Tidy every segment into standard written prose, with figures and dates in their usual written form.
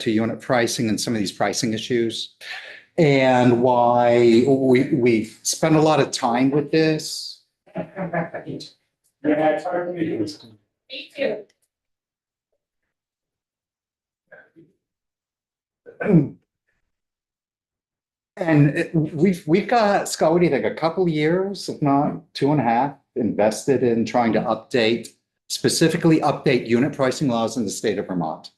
to unit pricing and some of these pricing issues, and why we spent a lot of time with this. Yeah, it's hard to be. Me too. And we've got, Scott, what do you think, a couple of years, if not 2.5, invested in trying to specifically update unit pricing laws in the state of Vermont.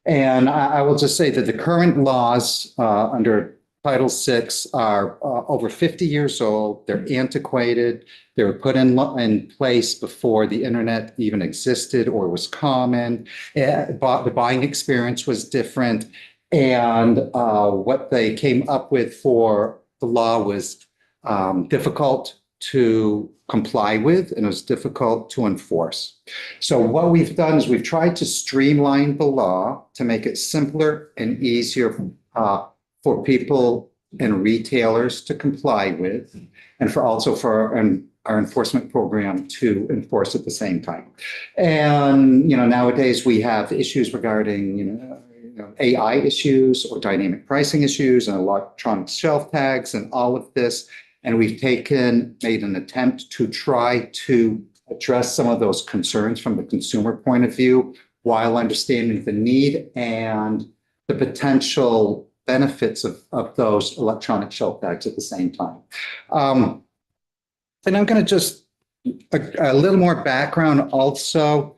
And I will just say that the current laws under Title VI are over 50 years old. They're antiquated. They were put in place before the internet even existed or was common. The buying experience was different. And what they came up with for the law was difficult to comply with, and it was difficult to enforce. So what we've done is we've tried to streamline the law to make it simpler and easier for people and retailers to comply with, and for our enforcement program to enforce at the same time. And nowadays we have issues regarding AI issues or dynamic pricing issues and electronic shelf tags and all of this. And we've made an attempt to try to address some of those concerns from the consumer point of view, while understanding the need and the potential benefits of those electronic shelf tags at the same time. And I'm going to just a little more background also.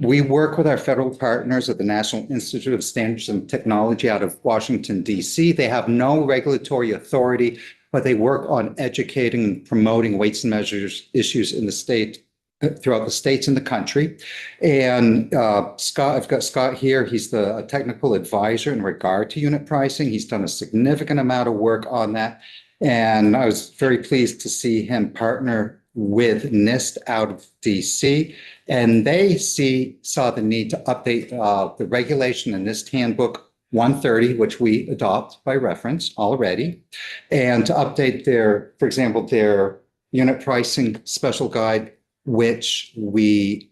We work with our federal partners at the National Institute of Standards and Technology out of Washington, D.C. They have no regulatory authority, but they work on educating and promoting weights and measures issues in the state, throughout the states in the country. And Scott, I've got Scott here. He's the technical advisor in regard to unit pricing. He's done a significant amount of work on that. And I was very pleased to see him partner with NIST out of DC, and they saw the need to update the regulation in NIST Handbook 130, which we adopt by reference already, and to update for example, their unit pricing special guide, which we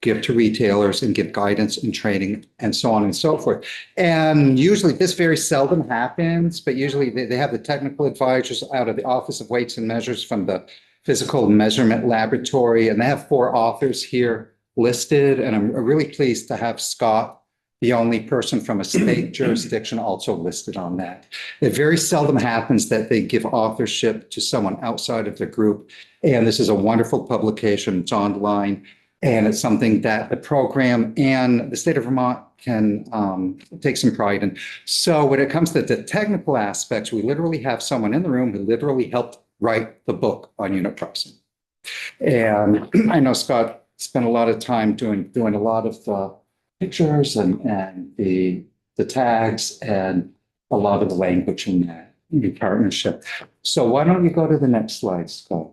give to retailers and give guidance and training and so on and so forth. And usually this very seldom happens, but usually they have the technical advisors out of the Office of Weights and Measures from the Physical Measurement Laboratory, and they have 4 authors here listed. And I'm really pleased to have Scott, the only person from a state jurisdiction, also listed on that. It very seldom happens that they give authorship to someone outside of the group. And this is a wonderful publication. It's online, and it's something that the program and the state of Vermont can take some pride in. So when it comes to the technical aspects, we literally have someone in the room who literally helped write the book on unit pricing. And I know Scott spent a lot of time doing a lot of pictures and the tags and a lot of the language in that partnership. So why don't you go to the next slide, Scott?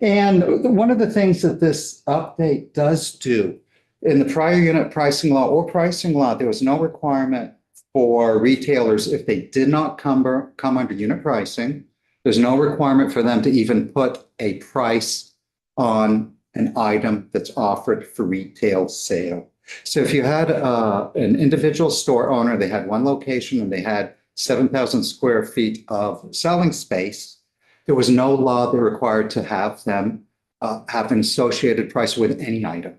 And one of the things that this update does do, in the prior unit pricing law or pricing law, there was no requirement for retailers, if they did not come under unit pricing, there's no requirement for them to even put a price on an item that's offered for retail sale. So if you had an individual store owner, they had one location and they had 7,000 square feet of selling space, there was no law that required to have them have an associated price with any item.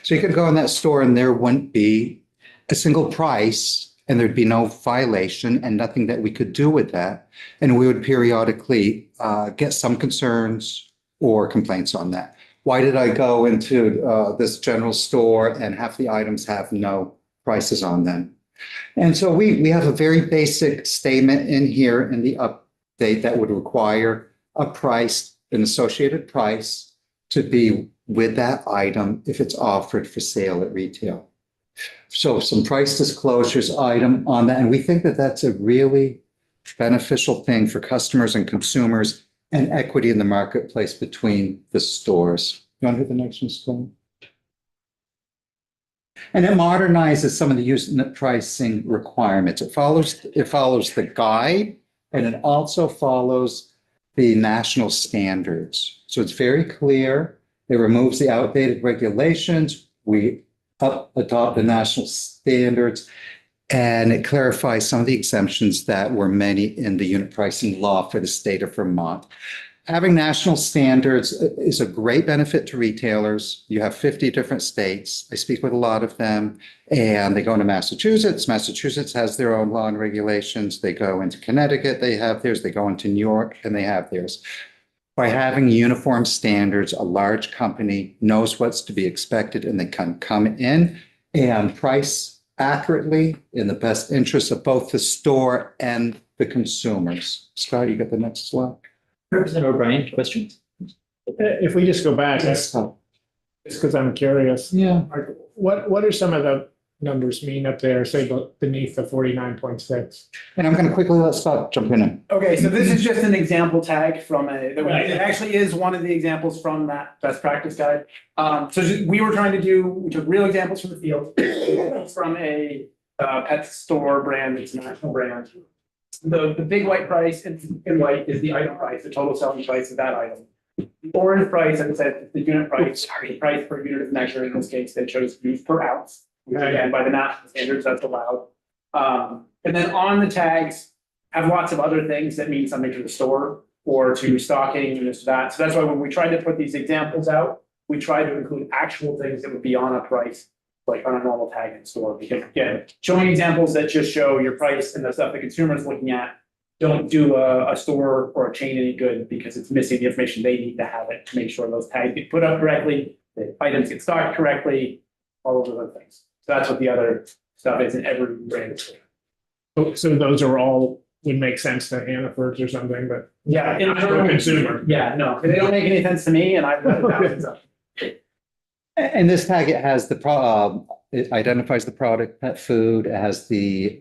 So you could go in that store and there wouldn't be a single price, and there'd be no violation and nothing that we could do with that. And we would periodically get some concerns or complaints on that. Why did I go into this general store and half the items have no prices on them? And so we have a very basic statement in here in the update that would require a price, an associated price, to be with that item if it's offered for sale at retail. So some price disclosures item on that. And we think that that's a really beneficial thing for customers and consumers and equity in the marketplace between the stores. You want to hit the next one, Scott? And it modernizes some of the unit pricing requirements. It follows the guide, and it also follows the national standards. So it's very clear. It removes the outdated regulations, we adopt the national standards, and it clarifies some of the exemptions that were many in the unit pricing law for the state of Vermont. Having national standards is a great benefit to retailers. You have 50 different states. I speak with a lot of them, and they go into Massachusetts. Massachusetts has their own law and regulations. They go into Connecticut, they have theirs. They go into New York, and they have theirs. By having uniform standards, a large company knows what's to be expected, and they can come in and price accurately in the best interest of both the store and the consumers. Scott, you got the next slide? Representative O'Brien, questions? If we just go back, just because I'm curious, Yeah. what are some of the numbers mean up there, say beneath the 49.6? And I'm going to quickly let Scott jump in. Okay, so this is just an example tag from Right. it actually is one of the examples from that best practice guide. We were trying to we took real examples from the field, from a pet store brand, it's a national brand. The big white price in white is the item price, the total selling price of that item. The orange price, as I said, is the unit price, the price per unit of measure, in this case, they chose use per ounce, which again, by the national standards, that's allowed. And then on the tags have lots of other things that mean something to the store or to stocking and this, that. So that's why when we tried to put these examples out, we tried to include actual things that would be on a price, like on a normal tag in store. Because again, showing examples that just show your price and the stuff the consumer is looking at don't do a store or a chain any good, because it's missing the information they need to have it to make sure those tags get put up correctly, the items get stocked correctly, all of those other things. So that's what the other stuff is in every brand. So those are all would make sense to Hannaford's or something, but Yeah, not for a consumer. Yeah, no, they don't make any sense to me, and I've read thousands of them. And this tag, it has it identifies the product, pet food, it has the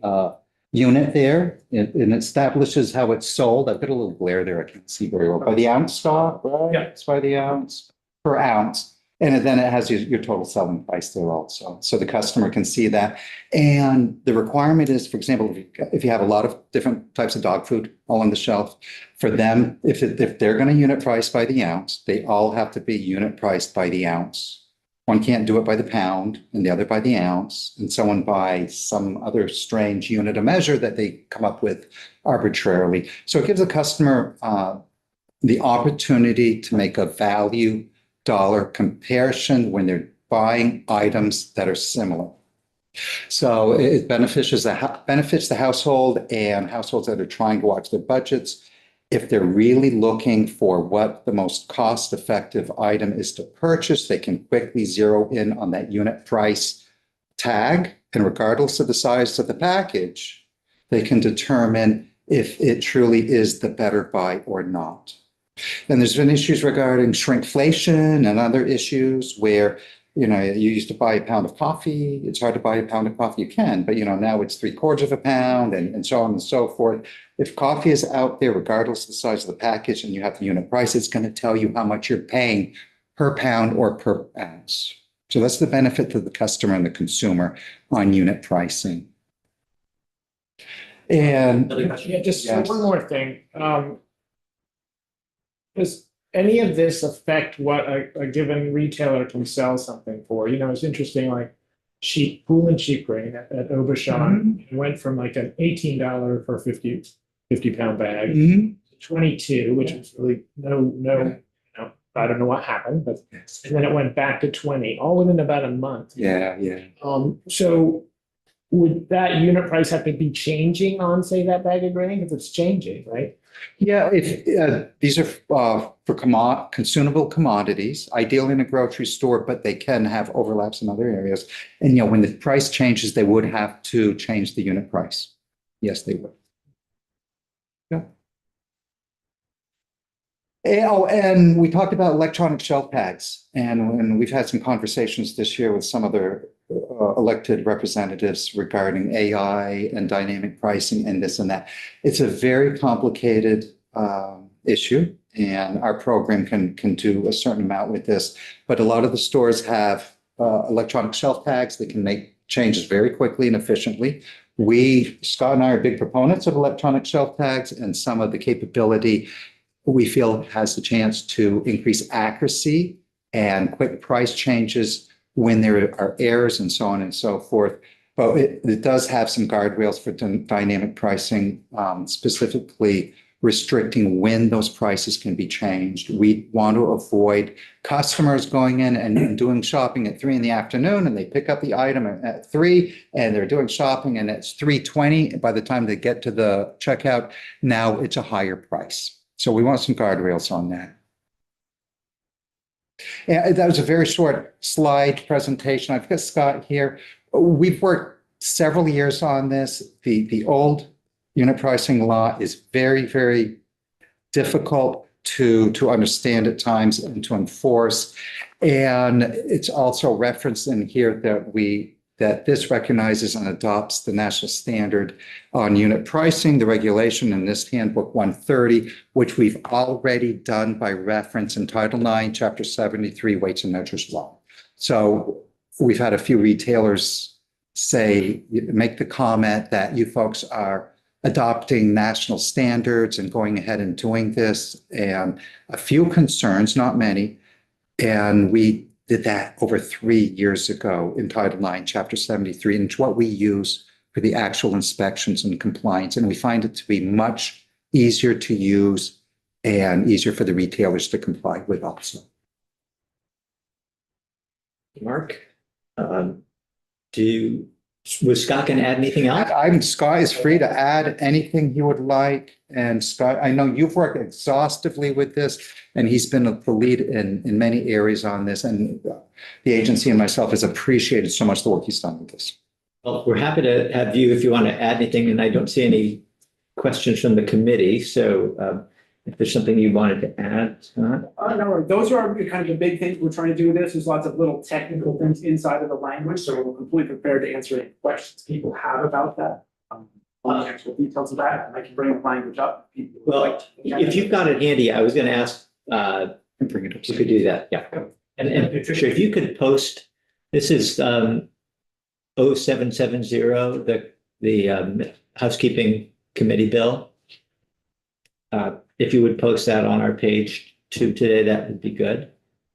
unit there, and it establishes how it's sold. I've got a little glare there, I can't see very well. By the ounce, Scott, right? Yeah. It's by the ounce, per ounce. And then it has your total selling price there also. So the customer can see that. And the requirement is, for example, if you have a lot of different types of dog food all on the shelf, for them, if they're going to unit price by the ounce, they all have to be unit priced by the ounce. One can't do it by the pound and the other by the ounce, and someone by some other strange unit of measure that they come up with arbitrarily. So it gives the customer the opportunity to make a value dollar comparison when they're buying items that are similar. So it benefits the household and households that are trying to watch their budgets. If they're really looking for what the most cost-effective item is to purchase, they can quickly zero in on that unit price tag. And regardless of the size of the package, they can determine if it truly is the better buy or not. And there's been issues regarding shrinkflation and other issues where, you used to buy a pound of coffee. It's hard to buy a pound of coffee. You can, but now it's 3/4 of a pound and so on and so forth. If coffee is out there, regardless of the size of the package, and you have the unit price, it's going to tell you how much you're paying per pound or per ounce. So that's the benefit to the customer and the consumer on unit pricing. And Yeah, just Yes. one more thing. Does any of this affect what a given retailer can sell something for? It's interesting, like Pool and Sheep Grain at Aubuchon went from like an $18 for 50-pound bag to 22, which was really no, I don't know what happened, but and then it went back to 20, all within about a month. yeah. So would that unit price have to be changing on, say, that bag of grain? If it's changing, right? Yeah, if these are for consumable commodities, ideally in a grocery store, but they can have overlaps in other areas. And when the price changes, they would have to change the unit price. Yes, they would. Yeah. And we talked about electronic shelf tags, and we've had some conversations this year with some other elected representatives regarding AI and dynamic pricing and this and that. It's a very complicated issue, and our program can do a certain amount with this. But a lot of the stores have electronic shelf tags that can make changes very quickly and efficiently. Scott and I are big proponents of electronic shelf tags, and some of the capability we feel has the chance to increase accuracy and quick price changes when there are errors and so on and so forth. But it does have some guardrails for dynamic pricing, specifically restricting when those prices can be changed. We want to avoid customers going in and doing shopping at 3 PM and they pick up the item at 3 and they're doing shopping and it's 3:20. By the time they get to the checkout, now it's a higher price. So we want some guardrails on that. Yeah, that was a very short slide presentation. I've got Scott here. We've worked several years on this. The old unit pricing law is very, very difficult to understand at times and to enforce. And it's also referenced in here that this recognizes and adopts the national standard on unit pricing, the regulation in this handbook 130, which we've already done by reference in Title IX, Chapter 73, Weights and Measures Law. So we've had a few retailers make the comment that you folks are adopting national standards and going ahead and doing this, and a few concerns, not many. And we did that over 3 years ago in Title IX, Chapter 73, and it's what we use for the actual inspections and compliance. And we find it to be much easier to use and easier for the retailers to comply with also. Mark, was Scott going to add anything else? Scott is free to add anything he would like. And Scott, I know you've worked exhaustively with this, and he's been the lead in many areas on this. And the agency and myself has appreciated so much the work he's done with this. Well, we're happy to have you if you want to add anything, and I don't see any questions from the committee. So if there's something you wanted to add, Scott? No, those are kind of the big things we're trying to do with this. There's lots of little technical things inside of the language, so we're completely prepared to answer any questions people have about that. On the actual details of that, and I can bring the language up. Well, if you've got it handy, I was going to ask, Bring it up. if you could do that, yeah. And Patricia, if you could post, this is 0770, the housekeeping committee bill. If you would post that on our page too today, that would be good.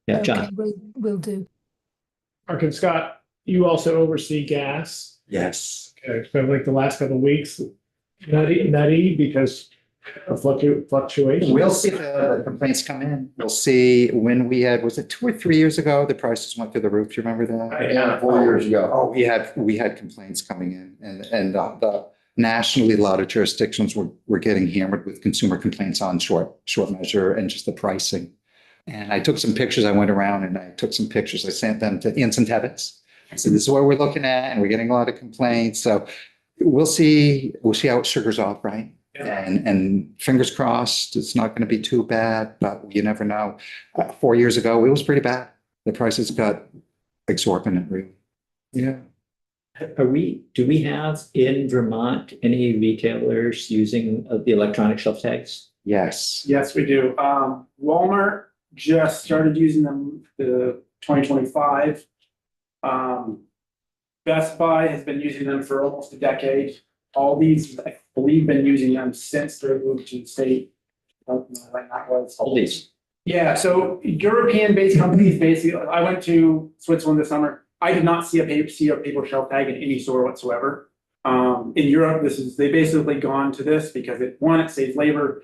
Yeah, John. Okay, will do. Mark and Scott, you also oversee gas. Yes. Okay, so like the last couple of weeks, nutty because of fluctuation. We'll see the complaints come in. We'll see when we had, was it 2 or 3 years ago? The prices went through the roof. Do you remember that? Yeah, 4 years ago. Oh, we had complaints coming in and the nationally, a lot of jurisdictions were getting hammered with consumer complaints on short measure and just the pricing. And I took some pictures. I went around and I took some pictures. I sent them to Anson Tebbets. I said, this is what we're looking at, and we're getting a lot of complaints. So we'll see how it sugars off, right? Yeah. And fingers crossed, it's not going to be too bad, but you never know. 4 years ago, it was pretty bad. The prices got exorbitant, really. Yeah. Do we have in Vermont any retailers using the electronic shelf tags? Yes. Yes, we do. Walmart just started using them the 2025. Best Buy has been using them for almost a decade. All these, I believe, been using them since they moved to the state. I don't know when that was. All these. Yeah, so European-based companies, basically, I went to Switzerland this summer. I did not see a paper shelf tag in any store whatsoever. In Europe, they basically gone to this because it saves labor.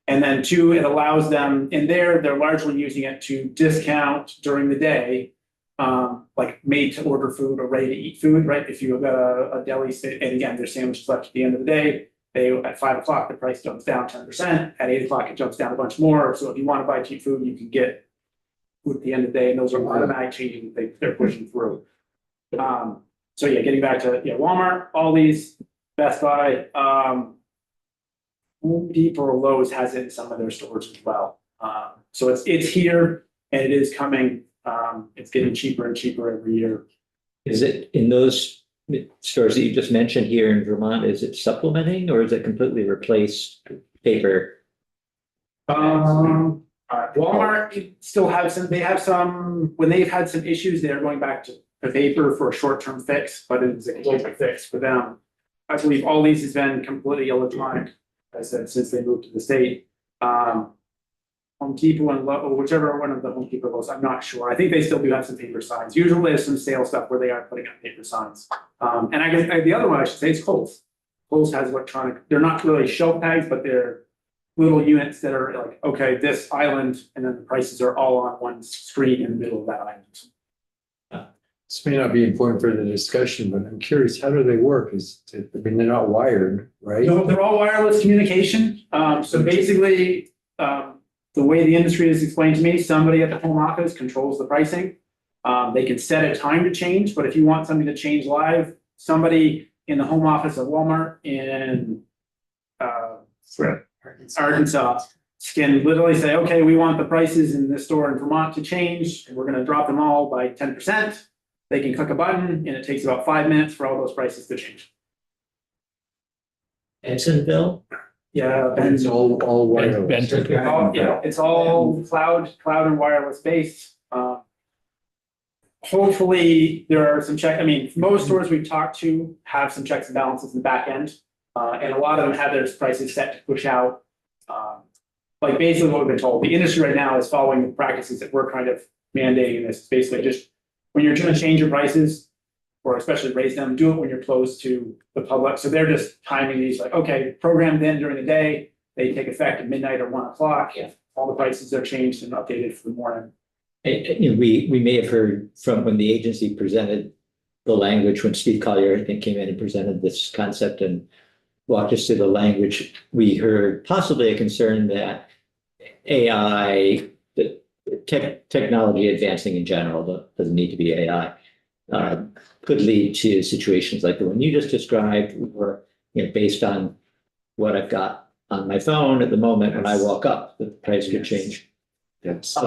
And then 2, it allows them, in there, they're largely using it to discount during the day, like made to order food or ready to eat food, right? If you've got a deli, and again, there's sandwiches left at the end of the day, at 5 o'clock, the price jumps down 10%. At 8 o'clock, it jumps down a bunch more. So if you want to buy cheap food, you can get food at the end of the day, and those are automatic changes that they're pushing through. So yeah, getting back to Walmart, Aldi's, Best Buy, Home Depot or Lowe's has it in some of their stores as well. So it's here and it is coming. It's getting cheaper and cheaper every year. Is it in those stores that you just mentioned here in Vermont, is it supplementing or is it completely replaced paper? Walmart still have some, when they've had some issues, they're going back to paper for a short-term fix, but it's a global fix for them. I believe all these has been completely electronic, as I said, since they moved to the state. Home Depot and or whichever one of the Home Depot goes, I'm not sure. I think they still do have some paper signs. Usually there's some sales stuff where they are putting up paper signs. And I guess the other one I should say is Kohl's. Kohl's has electronic, they're not really shelf tags, but they're little units that are like, okay, this island, and then the prices are all on one screen in the middle of that island. This may not be important for the discussion, but I'm curious, how do they work? I mean, they're not wired, right? No, they're all wireless communication. So basically, the way the industry is explained to me, somebody at the home office controls the pricing. They can set a time to change, but if you want something to change live, somebody in the home office of Walmart in Arkansas can literally say, okay, we want the prices in this store in Vermont to change, and we're gonna drop them all by 10%. They can click a button, and it takes about 5 minutes for all those prices to change. Edsonville? Yeah, And it's all wireless. It's all cloud and wireless based. Hopefully, there are some check, I mean, most stores we've talked to have some checks and balances in the back end. And a lot of them have their prices set to push out. Like basically what we've been told, the industry right now is following the practices that we're kind of mandating. This basically just, when you're trying to change your prices, or especially raise them, do it when you're close to the public. So they're just timing these like, okay, programmed in during the day, they take effect at midnight or 1 o'clock. Yeah. All the prices are changed and updated for the morning. You know, we may have heard from when the agency presented the language, when Steve Collier, I think, came in and presented this concept and walked us through the language, we heard possibly a concern that AI, the technology advancing in general, doesn't need to be AI, could lead to situations like the one you just described, where, you know, based on what I've got on my phone at the moment, when I walk up, the price could change. Yes.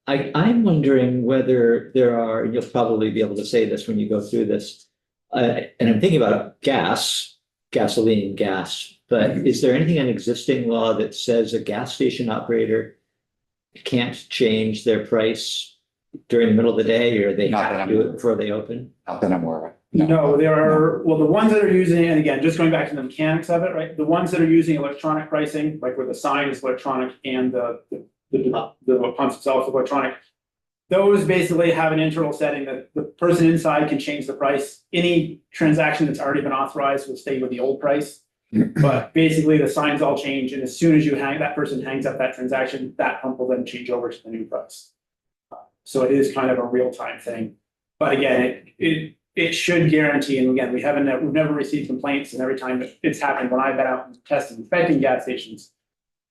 I'm wondering whether there are, and you'll probably be able to say this when you go through this, and I'm thinking about gasoline, gas, but is there anything in existing law that says a gas station operator can't change their price during the middle of the day, or they Not that have I'm to do aware it before they open? Not that I'm aware of. No, there are, well, the ones that are using, and again, just going back to the mechanics of it, right? The ones that are using electronic pricing, like where the sign is electronic and the pumps itself is electronic. Those basically have an internal setting that the person inside can change the price. Any transaction that's already been authorized will stay with the old price. But basically the signs all change, and as soon as that person hangs up that transaction, that pump will then change over to the new price. So it is kind of a real-time thing. But again, it should guarantee, and again, we've never received complaints, and every time it's happened when I've been out and testing, inspecting gas stations,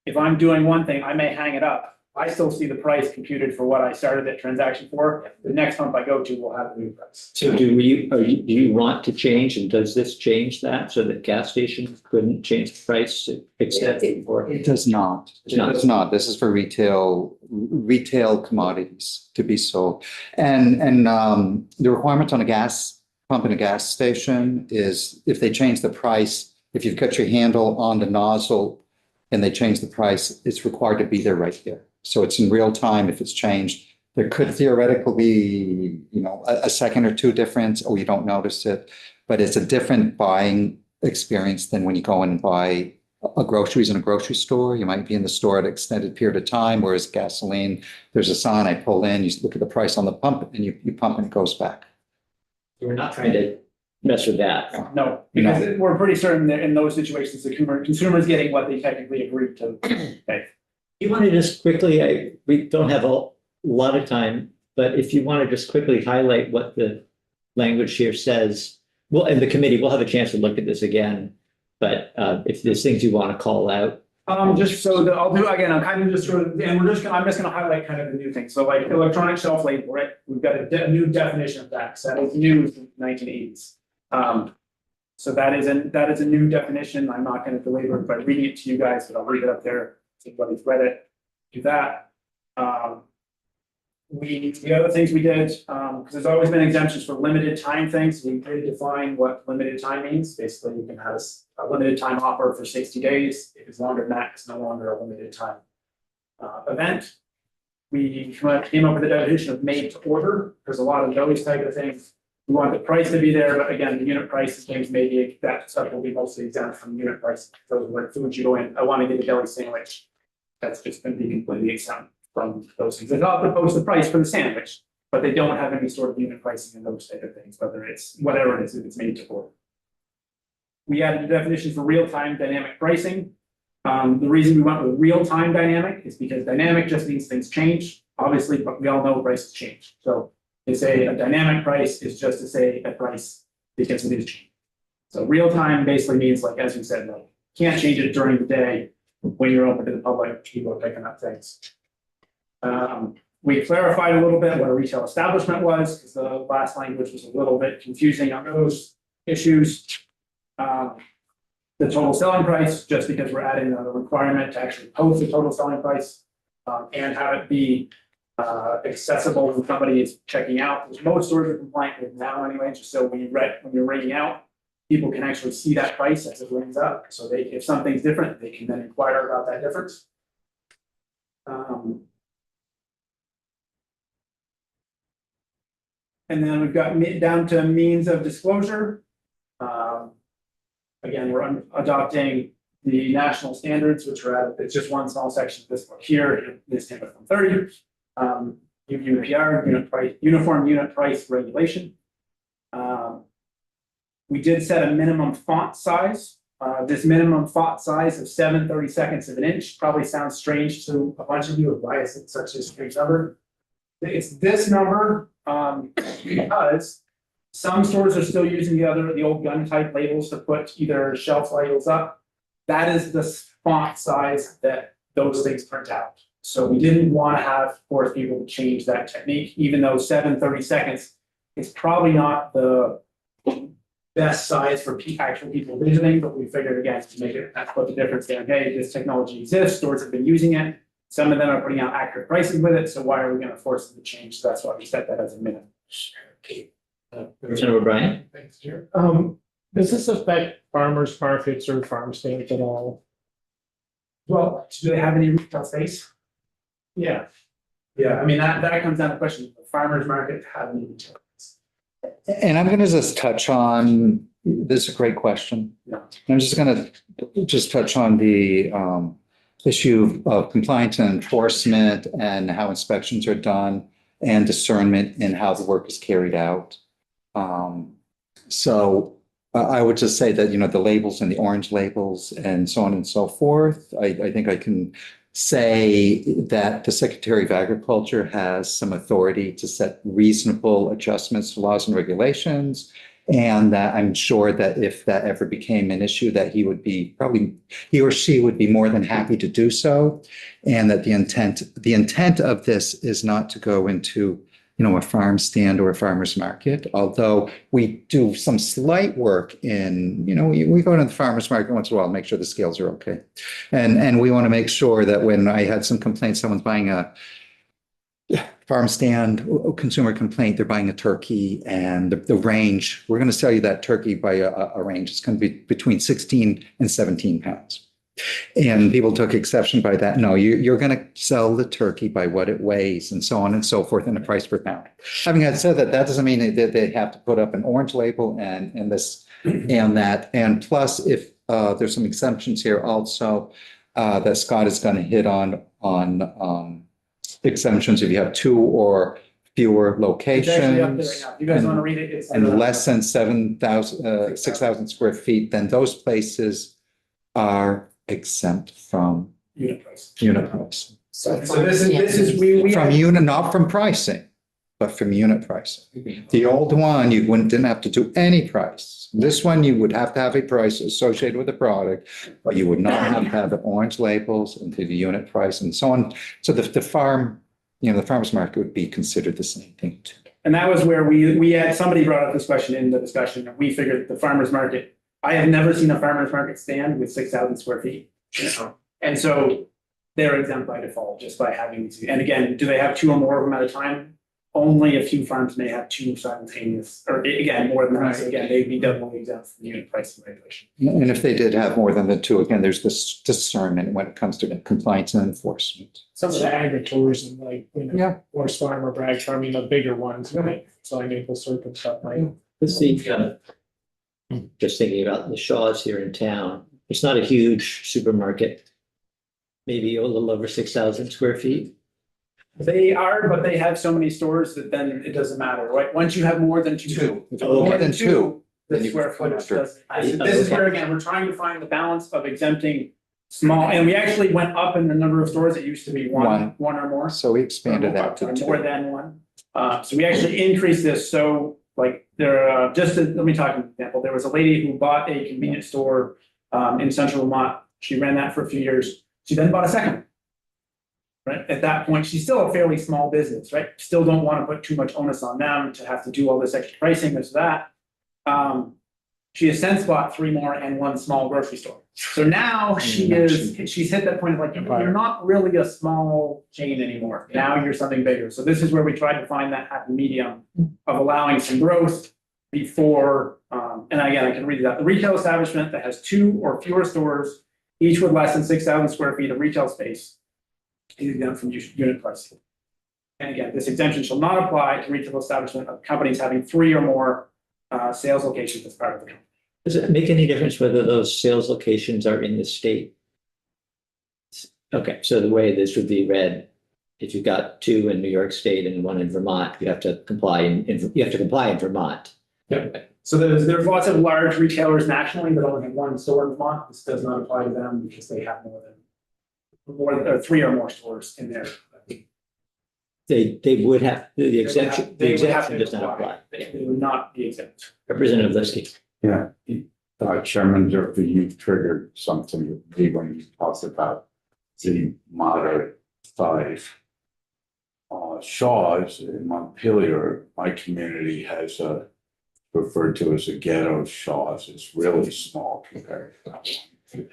if I'm doing one thing, I may hang it up. I still see the price computed for what I started that transaction for. The next pump I go to will have a new price. So do you want to change, and does this change that so that gas stations couldn't change the price to extend before? It does not. It does not. This is for retail commodities to be sold. And the requirement on a gas pump in a gas station is if they change the price, if you've got your handle on the nozzle and they change the price, it's required to be there right there. So it's in real time. If it's changed, there could theoretically be, a second or two difference, or you don't notice it, but it's a different buying experience than when you go and buy groceries in a grocery store. You might be in the store at an extended period of time, whereas gasoline, there's a sign, I pull in, you look at the price on the pump and you pump and it goes back. We're not trying to mess with that. No, because we're pretty certain that in those situations, the consumer is getting what they technically agreed to pay. You want to just quickly, we don't have a lot of time, but if you want to just quickly highlight what the language here says, well, and the committee, we'll have a chance to look at this again, but if there's things you want to call out. Just so that I'll do again, I'm kind of just sort of, and I'm just gonna highlight kind of the new things. So like electronic shelf label, right? We've got a new definition of that. So that is new from 1980s. So that is a new definition. I'm not going to belabor it by reading it to you guys, but I'll read it up there. If anybody's read it, do that. The other things we did, because there's always been exemptions for limited time things. We did define what limited time means. Basically, you can have a limited time offer for 60 days. If it's longer than that, it's no longer a limited time event. We came up with a definition of made to order. There's a lot of those type of things. We want the price to be there, but again, the unit price of things maybe that stuff will be mostly exempt from unit price. Those are like foods you go in. I want to get a deli sandwich. That's just gonna be completely exempt from those things. They have to post the price for the sandwich, but they don't have any sort of unit pricing in those type of things, whether it's whatever it is, if it's made to order. We added a definition for real-time dynamic pricing. The reason we went with real-time dynamic is because dynamic just means things change. Obviously, but we all know prices change. So to say a dynamic price is just to say a price because it is changing. So real-time basically means, like, as you said, like, can't change it during the day when you're open to the public, people are picking up things. We clarified a little bit what a retail establishment was, because the last language was a little bit confusing on those issues. The total selling price, just because we're adding a requirement to actually post the total selling price, and have it be accessible when somebody is checking out, which most stores are compliant with now anyway, just so when you're ringing out, people can actually see that price as it rings up. So if something's different, they can then inquire about that difference. And then we've got down to means of disclosure. Again, we're adopting the national standards, which are it's just one small section of this book here, this table from 30. UPR, uniform unit price regulation. We did set a minimum font size. This minimum font size of 7/32 of an inch probably sounds strange to a bunch of you, why is it such a strange number? It's this number because some stores are still using the old gun type labels to put either shelf labels up. That is the font size that those things print out. So we didn't want to force people to change that technique, even though 7/32 is probably not the best size for actual people visiting, but we figured again to make it, that's what the difference there. Hey, this technology exists, stores have been using it. Some of them are putting out accurate pricing with it, so why are we going to force them to change? So that's why we set that as a minimum. Representative O'Brien? Thanks, Chair. Does this affect farmers markets or farm stands at all? Well, do they have any retail space? Yeah. Yeah, I mean, that comes down to the question, the farmers market have any retail space? And I'm going to just touch on, this is a great question. Yeah. I'm just going to touch on the issue of compliance and enforcement and how inspections are done and discernment in how the work is carried out. So I would just say that, the labels and the orange labels and so on and so forth, I think I can say that the Secretary of Agriculture has some authority to set reasonable adjustments to laws and regulations. And that I'm sure that if that ever became an issue, that he or she would be more than happy to do so. And that the intent of this is not to go into, a farm stand or a farmer's market, although we do some slight work in, we go to the farmer's market once in a while, make sure the scales are okay. And we want to make sure that when I had some complaints, someone's buying a farm stand consumer complaint, they're buying a turkey and the range, we're going to sell you that turkey by a range. It's going to be between 16 and 17 pounds. And people took exception by that. No, you're going to sell the turkey by what it weighs and so on and so forth and the price per pound. Having said that, that doesn't mean that they have to put up an orange label and this and that. And plus, if there's some exemptions here also that Scott is going to hit on exemptions if you have 2 or fewer It's actually up there right locations now. If you guys want to read it, it's and less than 6,000 square feet, then those places are exempt from unit price. unit price. So this is, we. From unit, not from pricing, but from unit pricing. The old one, you didn't have to do any price. This one, you would have to have a price associated with the product, but you would not have to have the orange labels and the unit price and so on. So the farm, the farmer's market would be considered the same thing too. And that was where we had, somebody brought up this question in the discussion, and we figured the farmer's market, I have never seen a farmer's market stand with 6,000 square feet. And so they're exempt by default just by having these. And again, do they have 2 or more of them at a time? Only a few farms may have 2 simultaneous, or again, more than that. So again, they'd be doubly exempt from the unit pricing regulation. And if they did have more than the 2, again, there's this discernment when it comes to compliance and enforcement. Some of the agritourism, like, Yeah. horse farm or brag farm, the bigger ones, right? So I maple syrup and stuff like. Let's see, just thinking about the Shaws here in town, it's not a huge supermarket. maybe a little over 6,000 square feet. They are, but they have so many stores that then it doesn't matter, right? Once you have more than two. Oh, More than two, The then you square can footage cluster. does. This is where, again, we're trying to find the balance of exempting small, and we actually went up in the number of stores. It used to be one or more. So we expanded that to More two. than one. So we actually increased this, so like there, let me talk an example, there was a lady who bought a convenience store in central Vermont. She ran that for a few years. She then bought a second one. Right, at that point, she's still a fairly small business, right? Still don't want to put too much onus on them to have to do all this extra pricing, this, that. She has since bought 3 more and 1 small grocery store. So now she's hit that point of like, you're not really a small chain anymore. Now you're something bigger. So this is where we tried to find that happy medium of allowing some growth before, and again, I can read it out. The retail establishment that has 2 or fewer stores, each with less than 6,000 square feet of retail space, is exempt from unit pricing. And again, this exemption shall not apply to retail establishment of companies having 3 or more sales locations as part of the company. Does it make any difference whether those sales locations are in the state? Okay, so the way this would be read, if you've got 2 in New York State and 1 in Vermont, you have to comply in Vermont. So there's lots of large retailers nationally that only have 1 store in Vermont. This does not apply to them because they have more than 3 or more stores in there. They would have, the exemption They would have to does not apply. They would not be exempt. Representative Liskey. Yeah, Chairman Durfee, you triggered something with me when you talked about the moderate size. Shaw's in Montpelier, my community has referred to as a ghetto Shaw's. It's really small compared to that one.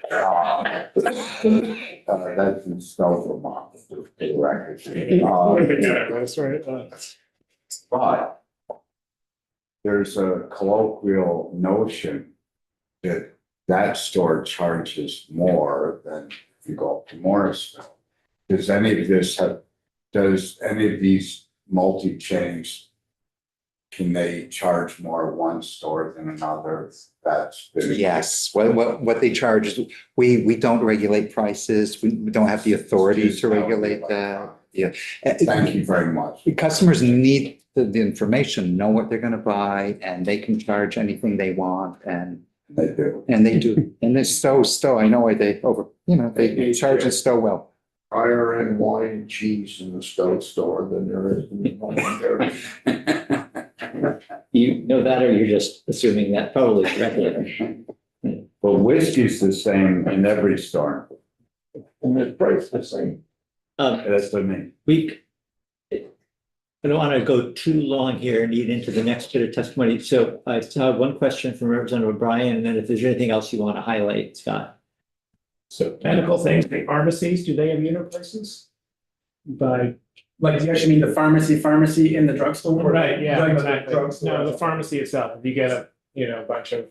That's in Stowe, Vermont, for the record. That's right. But there's a colloquial notion that that store charges more than if you go up to Morrisville. Does any of these multi-chains, can they charge more one store than another? Yes, what they charge is, we don't regulate prices. We don't have the authority to regulate that. Yeah. Thank you very much. Customers need the information, know what they're gonna buy, and they can charge anything they want, and They do. they do. And this Stowe, I know why they they charge in Stowe well. Higher end wine and cheese in the Stowe store than there is in the Montpelier. You know that, or you're just assuming that probably correctly? Well, whiskey's the same in every store. And the price the same. That's what I mean. I don't want to go too long here and eat into the next bit of testimony. So I saw one question from Representative O'Brien, and then if there's anything else you want to highlight, Scott. So medical things, the pharmacies, do they have unit prices? By, Like, do you actually mean the pharmacy in the drugstore? right, yeah, Drugs, exactly. drugstore. No, the pharmacy itself, if you get a bunch of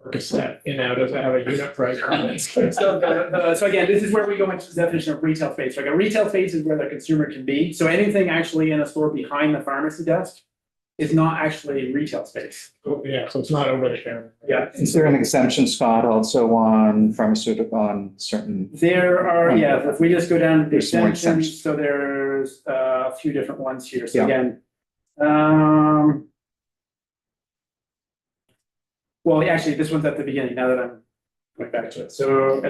Percocet, does it have a unit price on it? So so again, this is where we go into the definition of retail space. Like a retail space is where the consumer can be. So anything actually in a store behind the pharmacy desk is not actually retail space. Yeah, so it's not over the counter. Yeah. Is there an exemption, Scott, also on pharmaceutical, on certain? There are, yeah, if we just go down to the There's more exemptions, exemptions. so there's a few different ones here. So Yeah. again, well, actually, this one's at the beginning, now that I'm going back to it. So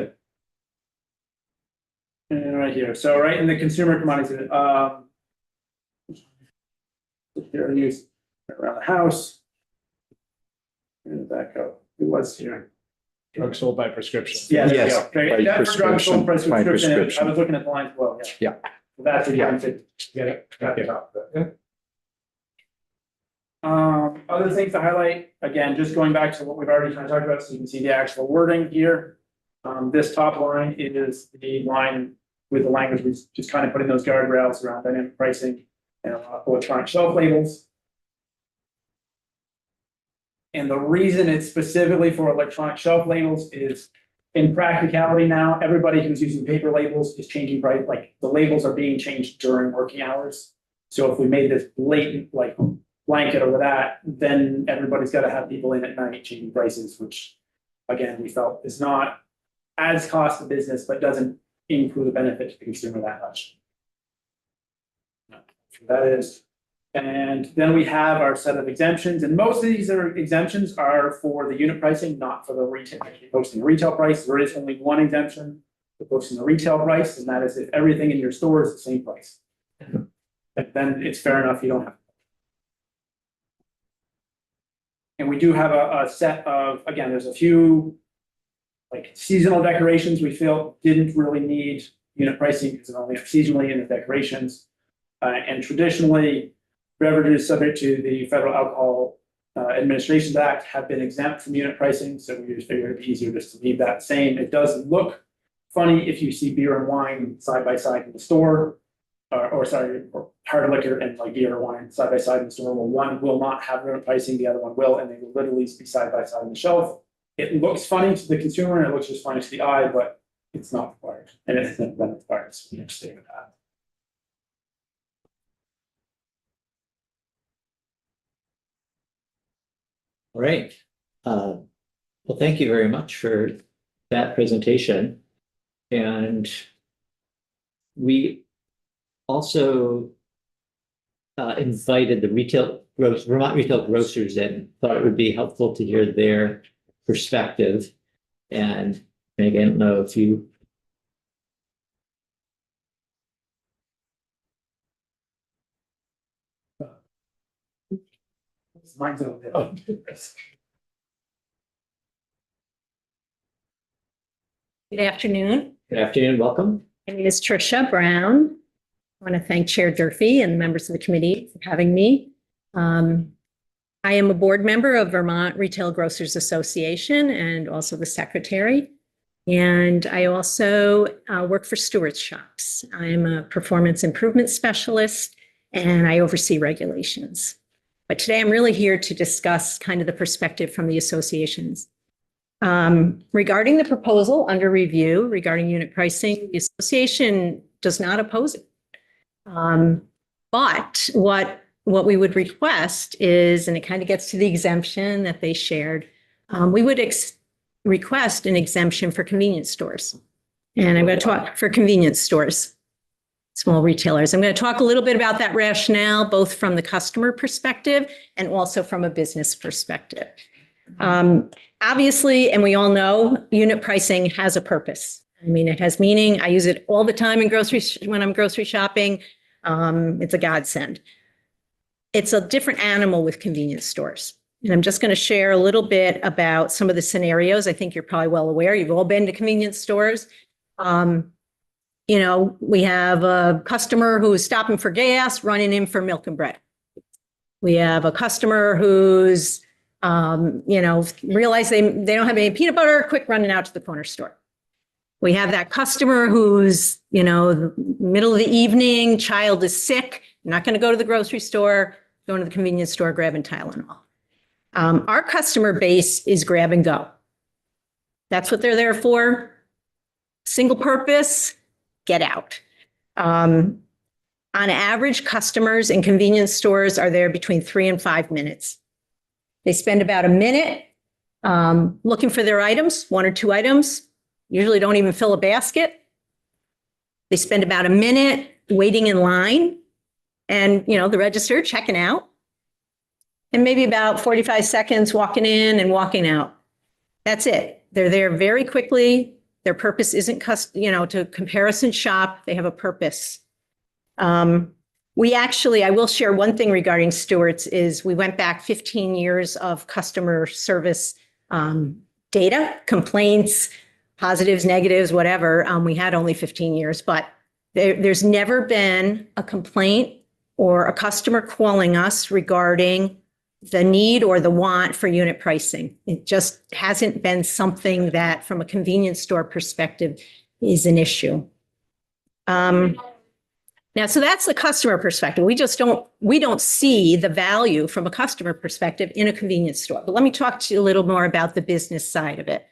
right here, so right in the consumer commodities, here are used around the house. Where did that go? It was here. Drugs sold by prescription. Yeah, there you Yes, go. Okay, by that's for drugs sold by prescription, by prescription. I prescription. was looking at the lines below, yeah. Yeah. So that's exempted. Get it? Okay. Other things to highlight, again, just going back to what we've already kind of talked about, so you can see the actual wording here. This top line is the line with the language, we just kind of putting those guardrails around dynamic pricing and electronic shelf labels. And the reason it's specifically for electronic shelf labels is in practicality now, everybody who's using paper labels is changing price, like the labels are being changed during working hours. So if we made this blatant, like blanket over that, then everybody's got to have people in at night changing prices, which again, we felt is not adds cost to business, but doesn't include a benefit to the consumer that much. That is, and then we have our set of exemptions, and most of these exemptions are for the unit pricing, not for the retail. Actually, posting the retail price, there is only one exemption for posting the retail price, and that is if everything in your store is the same price. And then it's fair enough, you don't have. And we do have a set of, again, there's a few like seasonal decorations we feel didn't really need unit pricing because it's only seasonally in the decorations. And traditionally, beverages subject to the Federal Alcohol Administration Act have been exempt from unit pricing, so we just figured it'd be easier just to leave that same. It does look funny if you see beer and wine side by side in the store, or hard liquor and like beer or wine side by side in the store. Well, one will not have unit pricing, the other one will, and they will literally be side by side on the shelf. It looks funny to the consumer and it looks just funny to the eye, but it's not required, and it hasn't been required. So we stay with that. All right. Well, thank you very much for that presentation. And we also invited the Vermont retail grocers in, thought it would be helpful to hear their perspective. And again, I don't know if you. Mine's over there. Oh. Good afternoon. Good afternoon, welcome. My name is Tricia Brown. I want to thank Chair Durfee and members of the committee for having me. I am a board member of Vermont Retail Grocers Association and also the secretary. And I also work for Stewart's Shops. I'm a performance improvement specialist and I oversee regulations. But today I'm really here to discuss kind of the perspective from the associations. Regarding the proposal under review regarding unit pricing, the association does not oppose it. But what we would request is, and it kind of gets to the exemption that they shared, we would request an exemption for convenience stores. And I'm going to talk for convenience stores, small retailers. I'm going to talk a little bit about that rationale, both from the customer perspective and also from a business perspective. Obviously, and we all know, unit pricing has a purpose. I mean, it has meaning. I use it all the time in when I'm grocery shopping. It's a godsend. It's a different animal with convenience stores. And I'm just going to share a little bit about some of the scenarios. I think you're probably well aware. You've all been to convenience stores. You know, we have a customer who's stopping for gas, running in for milk and bread. We have a customer who's, you know, realize they don't have any peanut butter, quick running out to the corner store. We have that customer who's, you know, middle of the evening, child is sick, not going to go to the grocery store, going to the convenience store, grabbing Tylenol. Our customer base is grab and go. That's what they're there for. Single purpose, get out. On average, customers in convenience stores are there between 3 and 5 minutes. They spend about a minute looking for their items, 1 or 2 items, usually don't even fill a basket. They spend about a minute waiting in line and, you know, the register, checking out. And maybe about 45 seconds walking in and walking out. That's it. They're there very quickly. Their purpose isn't, you know, to comparison shop. They have a purpose. We actually, I will share one thing regarding Stewart's is we went back 15 years of customer service data, complaints, positives, negatives, whatever. We had only 15 years, but there's never been a complaint or a customer calling us regarding the need or the want for unit pricing. It just hasn't been something that from a convenience store perspective is an issue. Now, so that's the customer perspective. We don't see the value from a customer perspective in a convenience store. But let me talk to you a little more about the business side of it.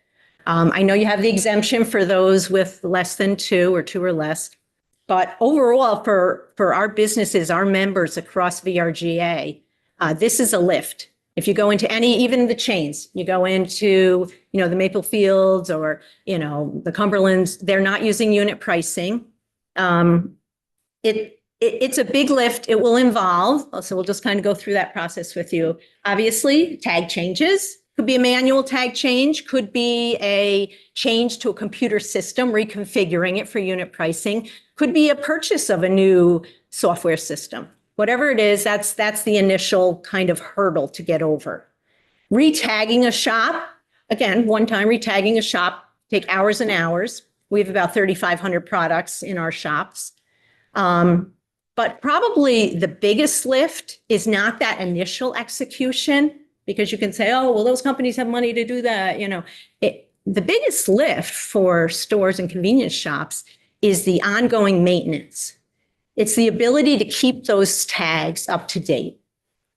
I know you have the exemption for those with less than 2 or 2 or less. But overall, for our businesses, our members across VRGA, this is a lift. If you go into any, even the chains, you go into, the Maple Fields or, the Cumberlands, they're not using unit pricing. It's a big lift. It will involve, so we'll just kind of go through that process with you. Obviously, tag changes. Could be a manual tag change, could be a change to a computer system, reconfiguring it for unit pricing, could be a purchase of a new software system. Whatever it is, that's the initial kind of hurdle to get over. Retagging a shop, again, one time retagging a shop, take hours and hours. We have about 3,500 products in our shops. But probably the biggest lift is not that initial execution, because you can say, oh, well, those companies have money to do that. The biggest lift for stores and convenience shops is the ongoing maintenance. It's the ability to keep those tags up to date.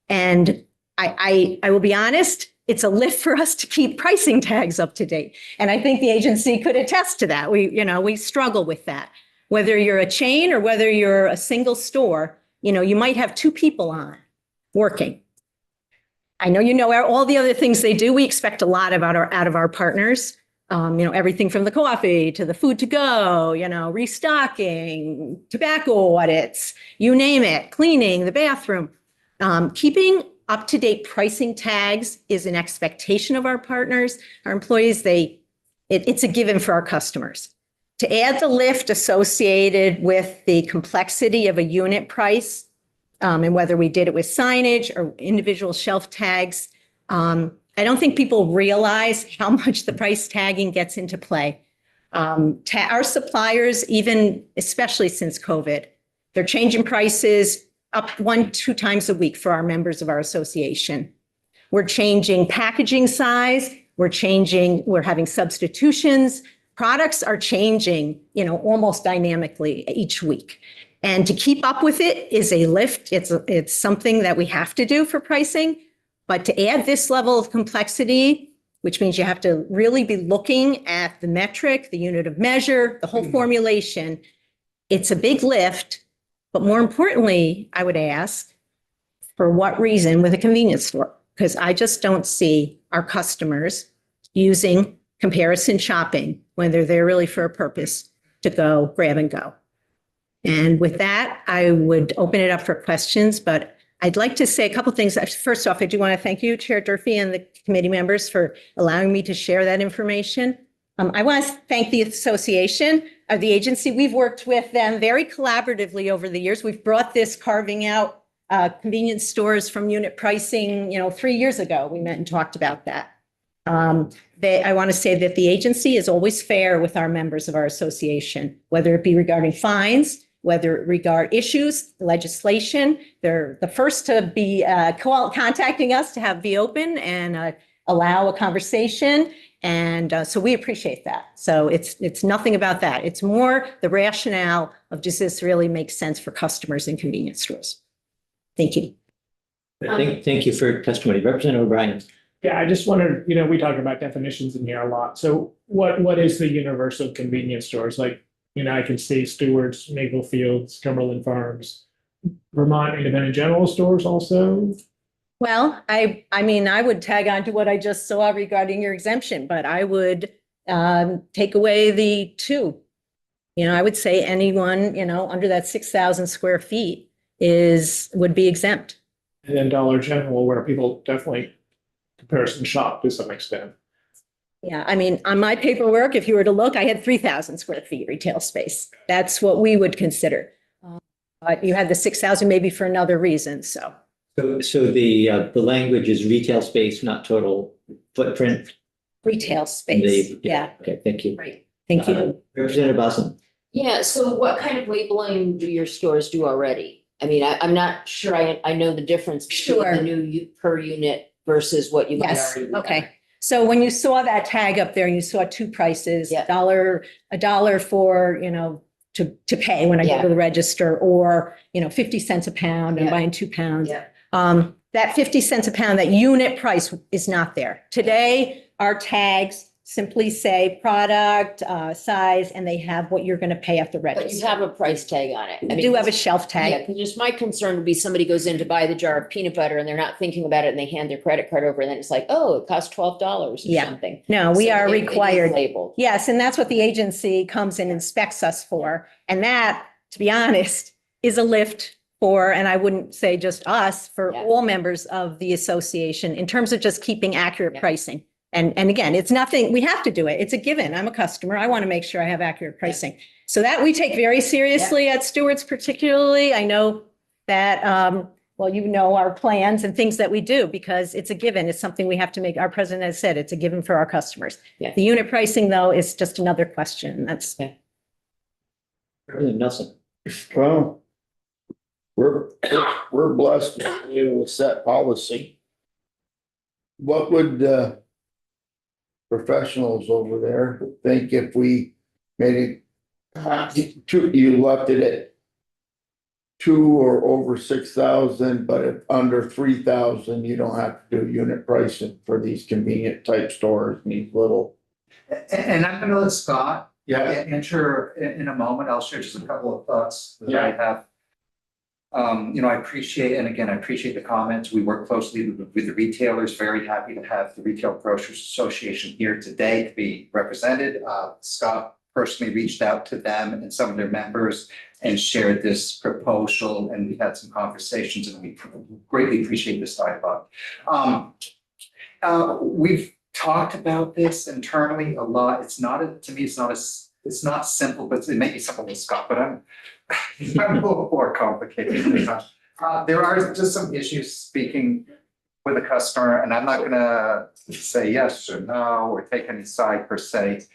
And I will be honest, it's a lift for us to keep pricing tags up to date. And I think the agency could attest to that. We struggle with that. Whether you're a chain or whether you're a single store, you might have two people on working. I know all the other things they do. We expect a lot out of our partners. Everything from the coffee to the food to go, restocking, tobacco audits, you name it, cleaning the bathroom. Keeping up-to-date pricing tags is an expectation of our partners, our employees. It's a given for our customers. To add the lift associated with the complexity of a unit price, and whether we did it with signage or individual shelf tags, I don't think people realize how much the price tagging gets into play. Our suppliers, especially since COVID, they're changing prices up 1-2 times a week for our members of our association. We're changing packaging size. We're having substitutions. Products are changing, almost dynamically each week. And to keep up with it is a lift. It's something that we have to do for pricing. But to add this level of complexity, which means you have to really be looking at the metric, the unit of measure, the whole formulation, it's a big lift. But more importantly, I would ask, for what reason with a convenience store? Because I just don't see our customers using comparison shopping when they're there really for a purpose to go grab and go. And with that, I would open it up for questions, but I'd like to say a couple of things. First off, I do want to thank you, Chair Durfee, and the committee members for allowing me to share that information. I want to thank the association of the agency. We've worked with them very collaboratively over the years. We've brought this carving out convenience stores from unit pricing, 3 years ago. We met and talked about that. I want to say that the agency is always fair with our members of our association, whether it be regarding fines, whether it regard issues, legislation. They're the first to be contacting us to be open and allow a conversation. And so we appreciate that. So it's nothing about that. It's more the rationale of, does this really make sense for customers in convenience stores? Thank you. Thank you for your testimony. Representative O'Brien. Yeah, I just wondered, we talk about definitions in here a lot. So what is the universal convenience stores? Like, I can see Stewart's, Maple Fields, Cumberland Farms, Vermont Independent General Stores also. Well, I would tag on to what I just saw regarding your exemption, but I would take away the 2. I would say anyone, under that 6,000 square feet would be exempt. And then Dollar General, where people definitely comparison shop to some extent. Yeah, on my paperwork, if you were to look, I had 3,000 square feet retail space. That's what we would consider. You had the 6,000 maybe for another reason, so. So the language is retail space, not total footprint. Retail space, yeah. Okay, thank you. Right, thank you. Representative Bosson. Yeah, so what kind of labeling do your stores do already? I'm not sure I know the difference between Sure. the new per unit versus what you might Yes, already. okay. So when you saw that tag up there, you saw 2 prices, Yeah. $1 for, to pay when I go Yeah. to the register, or, 50 cents a pound and Yeah. buying 2 pounds. Yeah. That 50 cents a pound, that unit price is not there. Today, our tags simply say product, size, and they have what you're going to pay at the But you register. have a price tag on it. I We mean, do have a shelf Yeah, tag. because just my concern would be somebody goes in to buy the jar of peanut butter and they're not thinking about it and they hand their credit card over and then it's like, oh, it costs $12 or Yeah. something. No, we So are it is required. Labeled. Yes, and that's what the agency comes and inspects us for. And that, to be honest, is a lift for, and I wouldn't say just us, for Yeah. all members of the association in terms of just keeping accurate Yeah. pricing. And again, it's nothing, we have to do it. It's a given. I'm a customer. I want to make sure I have accurate pricing. So that we take very seriously at Stewart's particularly. I know that, well, you know, our plans and things that we do because it's a given. It's something we have to make. Our president has said it's a given for our customers. Yeah. The unit pricing, though, is just another question. That's, Nelson. Well, we're blessed to be able to set policy. What would professionals over there think if we made it you left it at 2 or over 6,000, but if under 3,000, you don't have to do unit pricing for these convenient type stores, these little. And I'm gonna let Scott Yeah, answer in a moment. I'll share just a couple of thoughts that I have. You know, I appreciate, and again, I appreciate the comments. We work closely with the retailers. Very happy to have the Retail Grocers Association here today to be represented. Scott personally reached out to them and some of their members and shared this proposal, and we had some conversations, and we greatly appreciate this dialogue. We've talked about this internally a lot. It's not, to me, it's not simple, but it may be simple with Scott, but I'm a little more complicated. There are just some issues speaking with a customer, and I'm not gonna say yes or no or take any side per se.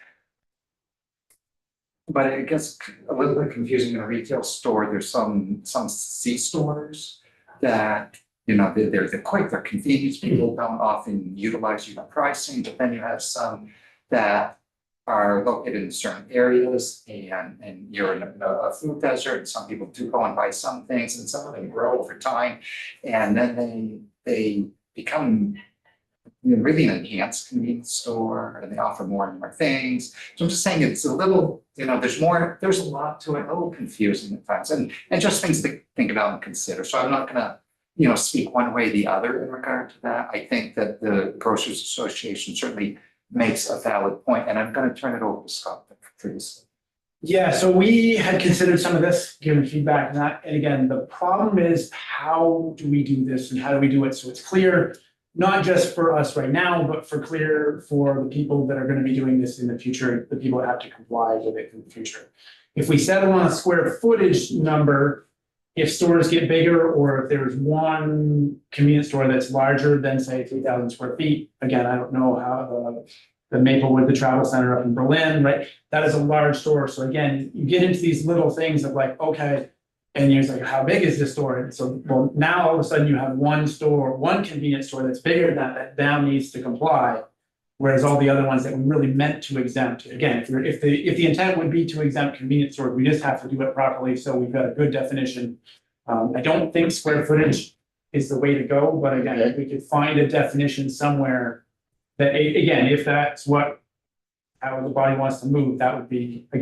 But it gets a little bit confusing in a retail store. There's some C stores that, you know, they're quick, they're convenience. People don't often utilize unit pricing, but then you have some that are located in certain areas and you're in a food desert. Some people do go and buy some things and some of them grow over time. And then they become, you know, really an enhanced convenience store and they offer more and more things. So I'm just saying it's a little, you know, there's a lot to it, a little confusing at times and just things to think about and consider. So I'm not gonna, you know, speak one way or the other in regard to that. I think that the Grocers Association certainly makes a valid point, and I'm going to turn it over to Scott for this. Yeah, so we had considered some of this, given feedback, and again, the problem is how do we do this and how do we do it so it's clear, not just for us right now, but clear for the people that are going to be doing this in the future, the people that have to comply with it in the future. If we settle on a square footage number, if stores get bigger or if there's one convenience store that's larger than say 3,000 square feet, again, I don't know how the Maplewood, the travel center up in Berlin, right? That is a large store. So again, you get into these little things of like, okay, and you're like, how big is this store? And so, well, now all of a sudden you have one store, one convenience store that's bigger than that now needs to comply. Whereas all the other ones that we really meant to exempt, again, if the intent would be to exempt convenience stores, we just have to do it properly. So we've got a good definition. I don't think square footage is the way to go, but again, if we could find a definition somewhere that, again, if that's how the body wants to move, that would be fine.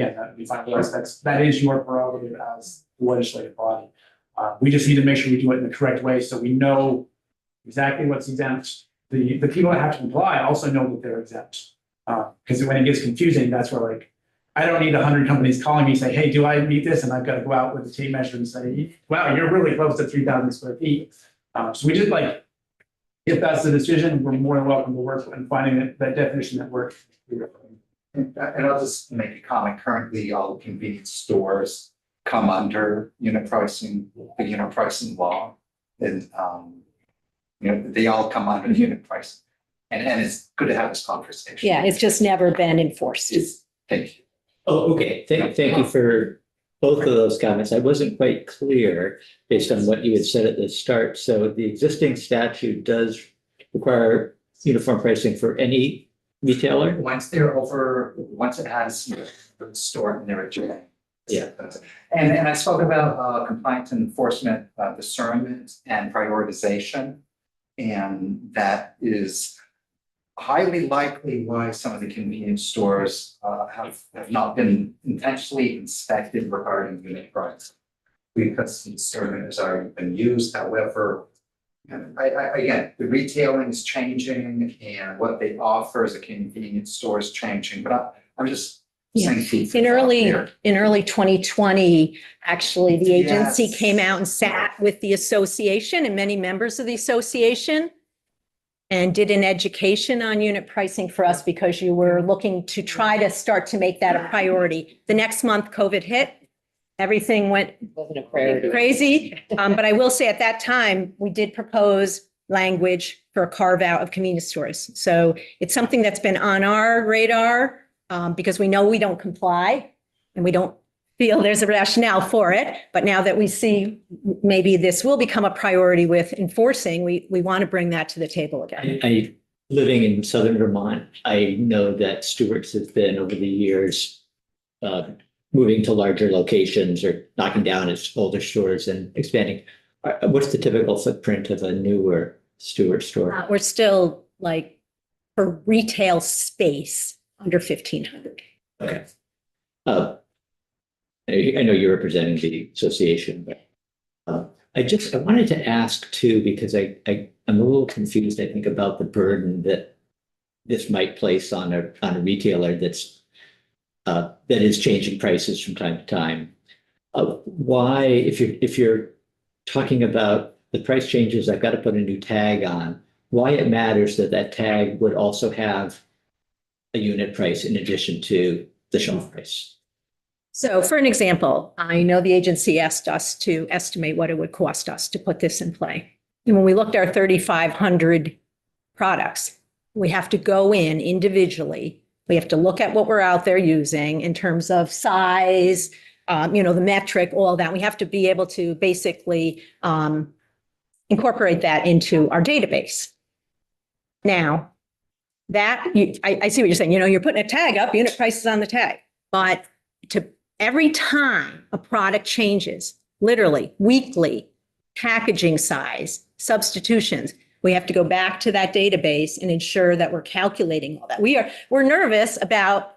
That is your prerogative as the legislative body. We just need to make sure we do it in the correct way so we know exactly what's exempt. The people that have to comply also know that they're exempt. Because when it gets confusing, that's where like, I don't need 100 companies calling me say, hey, do I meet this? And I've got to go out with a tape measure and say, wow, you're really close to 3,000 square feet. So we just like, if that's the decision, we're more than welcome to work on finding that definition that works. And I'll just make a comment. Currently, all convenience stores come under unit pricing, the unit pricing law. And, you know, they all come under the unit pricing. And it's good to have this conversation. yeah, it's just never been enforced. Thank you. Oh, okay. Thank you for both of those comments. I wasn't quite clear based on what you had said at the start. So the existing statute does require uniform pricing for any retailer? Once it has the store in their adjoining. Yeah. And I spoke about compliance and enforcement, discernment and prioritization. And that is highly likely why some of the convenience stores have not been intentionally inspected regarding unit price. Because the survey has already been used, however, and again, the retailing is changing and what they offer as a convenience store is changing, but I'm just saying. keep In it out early, there. in early 2020, actually, the agency Yes. came out and sat with the association and many members of the association and did an education on unit pricing for us because you were looking to try to start to make that a priority. The next month, COVID hit. Everything went Wasn't a priority. crazy. But I will say at that time, we did propose language for a carve out of convenience stores. So it's something that's been on our radar because we know we don't comply and we don't feel there's a rationale for it. But now that we see maybe this will become a priority with enforcing, we want to bring that to the table again. Living in southern Vermont, I know that Stewart's has been over the years moving to larger locations or knocking down its older stores and expanding. What's the typical footprint of a newer Stewart store? We're still like for retail space under 1,500. Okay. I know you're representing the association, but I wanted to ask too, because I'm a little confused, I think, about the burden that this might place on a retailer that is changing prices from time to time. Why, if you're talking about the price changes, I've got to put a new tag on, why it matters that tag would also have a unit price in addition to the shelf price. So for an example, I know the agency asked us to estimate what it would cost us to put this in play. And when we looked at our 3,500 products, we have to go in individually. We have to look at what we're out there using in terms of size, the metric, all that. We have to be able to basically incorporate that into our database. Now, I see what you're saying. You're putting a tag up, unit price is on the tag, but every time a product changes, literally weekly, packaging size, substitutions, we have to go back to that database and ensure that we're calculating all that. We're nervous about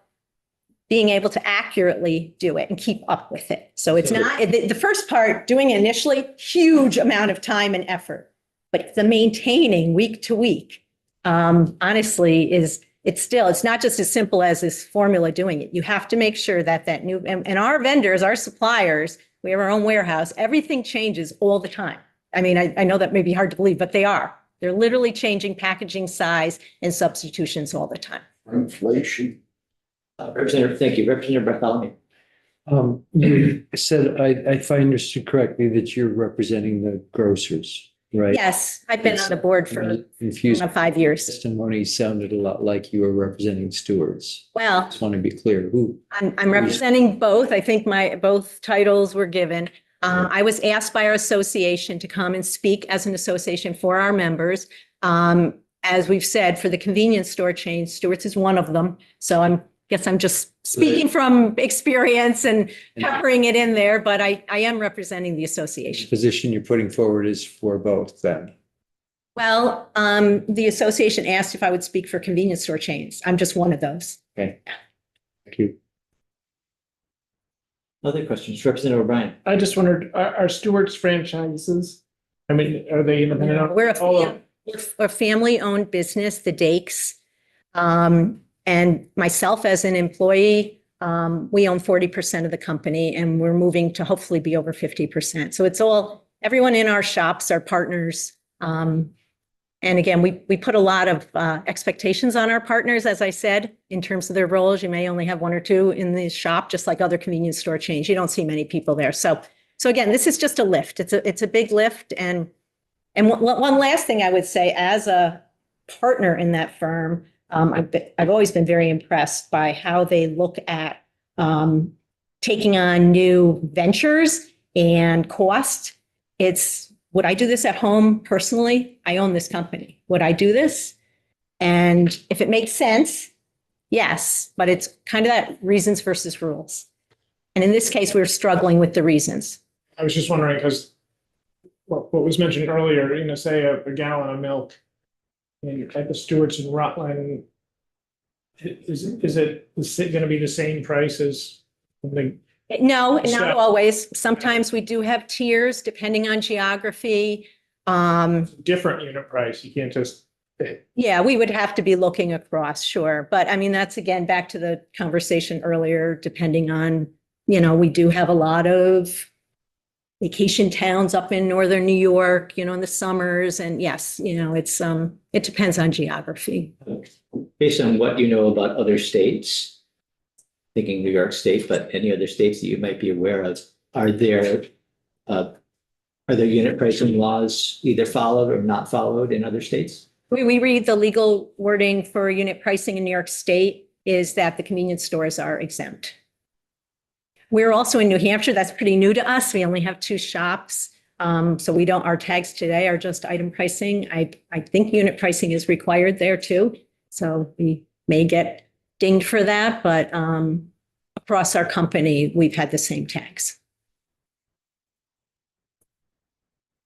being able to accurately do it and keep up with it. So it's not the first part, doing it initially, huge amount of time and effort, but the maintaining week to week, honestly, it's not just as simple as this formula doing it. You have to make sure that new, and our vendors, our suppliers, we have our own warehouse, everything changes all the time. I mean, I know that may be hard to believe, but they're literally changing packaging size and substitutions all the time. Inflation. Thank you. Representative Bartholomew. You said, if I understood correctly, that you're representing the grocers, right? Yes, I've been on the board for Confused. 5 years. Testimony sounded a lot like you were representing Stewart's. Well, Just want to be clear, who? I'm representing both. I think both titles were given. I was asked by our association to come and speak as an association for our members. As we've said, for the convenience store chain, Stewart's is one of them. So I'm just speaking from experience and peppering it in there, but I am representing the The association. position you're putting forward is for both then? Well, the association asked if I would speak for convenience store chains. I'm just one of those. Okay. Thank you. Other questions? Representative O'Brien. I just wondered, are Stewart's franchises? I mean, are they independent? We're All a family-owned business, the Dakes. And myself as an employee, we own 40% of the company and we're moving to hopefully be over 50%. So everyone in our shops are partners. And again, we put a lot of expectations on our partners, as I said, in terms of their roles. You may only have one or two in the shop, just like other convenience store chains. You don't see many people there. So again, this is just a lift. It's a big lift. And one last thing I would say, as a partner in that firm, I've always been very impressed by how they look at taking on new ventures and cost. Would I do this at home personally? I own this company. Would I do this? And if it makes sense, yes, but it's kind of that reasons versus rules. And in this case, we're struggling with the reasons. I was just wondering, because what was mentioned earlier, say a gallon of milk And at the Stewart's in Rutland, is it gonna be the same price as the No, not So- always. Sometimes we do have tiers depending on geography. different unit price? You can't just, Yeah, we would have to be looking across, sure. But I mean, that's again, back to the conversation earlier, depending on, we do have a lot of vacation towns up in northern New York, in the summers. And yes, it depends on geography. Based on what you know about other states, thinking New York State, but any other states that you might be aware of, are there unit pricing laws either followed or not followed in other states? We read the legal wording for unit pricing in New York State is that the convenience stores are exempt. We're also in New Hampshire. That's pretty new to us. We only have 2 shops. So our tags today are just item pricing. I think unit pricing is required there too. So we may get dinged for that, but across our company, we've had the same tags.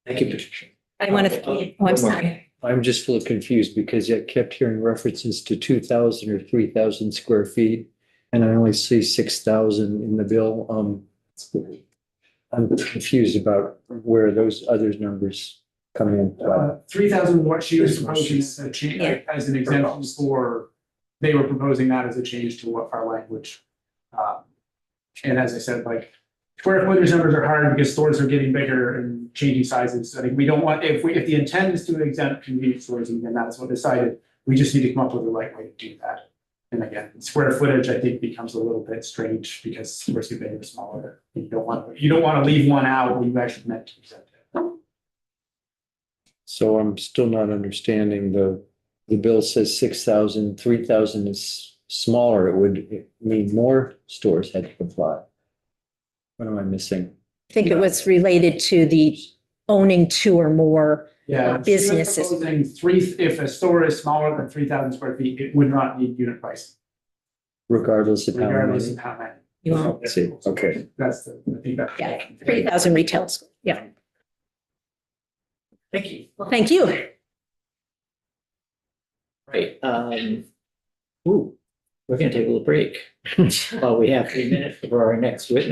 Thank you, Patricia. I want to, oh, I'm sorry. I'm just a little confused because I kept hearing references to 2,000 or 3,000 square feet. And I only see 6,000 in the bill. I'm confused about where those other numbers come in. 3,000, what she was This one proposing she's- as a change, Yeah. as an exemption for, they were proposing that as a change to what our language. And as I said, like, square footage numbers are hard because stores are getting bigger and changing sizes. I think we don't want, if the intent is to exempt convenience stores, and then that's what decided, we just need to come up with the right way to do that. And again, square footage, I think, becomes a little bit strange because stores get bigger, smaller. You don't want to leave one out when you actually meant to exempt it. So I'm still not understanding the bill says 6,000, 3,000 is smaller. It would mean more stores had to comply. What am I missing? I think it was related to the owning 2 or more. Yeah. Businesses. She was proposing if a store is smaller than 3,000 square feet, it would not need unit pricing, Regardless of how regardless many? of how many. You know, I see. Okay. That's I think that. Yeah, 3,000 retail. Yeah. Thank you. Well, thank you. Right, we're gonna take a little break while we have 3 minutes for our next witness.